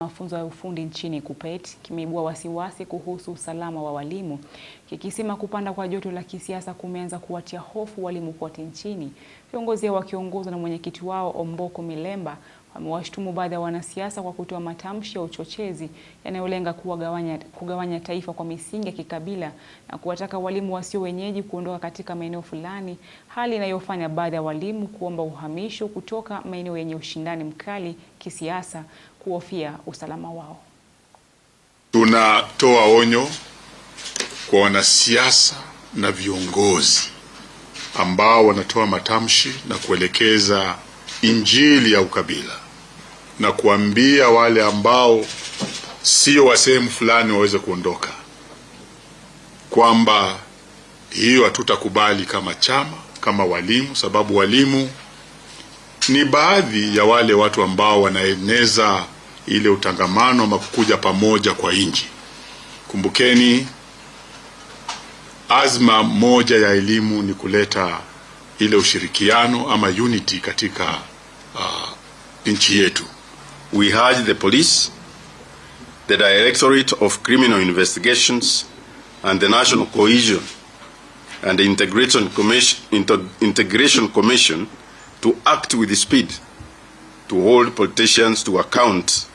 Mafunzo ya ufundi nchini KUPPET kimeibua wasiwasi kuhusu usalama wa walimu, kikisema kupanda kwa joto la kisiasa kumeanza kuwatia hofu walimu kote nchini. Viongozi hao wakiongozwa na mwenyekiti wao Omboko Milemba wamewashtumu baadhi ya wanasiasa kwa kutoa matamshi ya uchochezi yanayolenga kugawanya taifa kwa misingi ya kikabila na kuwataka walimu wasio wenyeji kuondoka katika maeneo fulani, hali inayofanya baadhi ya walimu kuomba uhamisho kutoka maeneo yenye ushindani mkali kisiasa kuhofia usalama wao. Tunatoa onyo kwa wanasiasa na viongozi ambao wanatoa matamshi na kuelekeza injili ya ukabila na kuambia wale ambao sio wa sehemu fulani waweze kuondoka, kwamba hiyo hatutakubali kama chama, kama walimu, sababu walimu ni baadhi ya wale watu ambao wanaeneza ile utangamano ama kukuja pamoja kwa nchi. Kumbukeni, azma moja ya elimu ni kuleta ile ushirikiano ama unity katika nchi yetu. We urge the police, the Directorate of Criminal Investigations and the National Cohesion and the Integration Commission to act with speed to hold politicians to account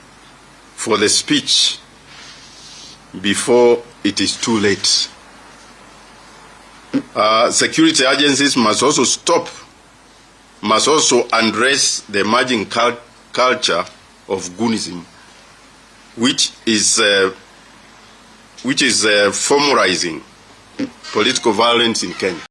for the speech before it is too late. Security agencies must also address the emerging culture of Goonism, which is formalizing political violence in Kenya.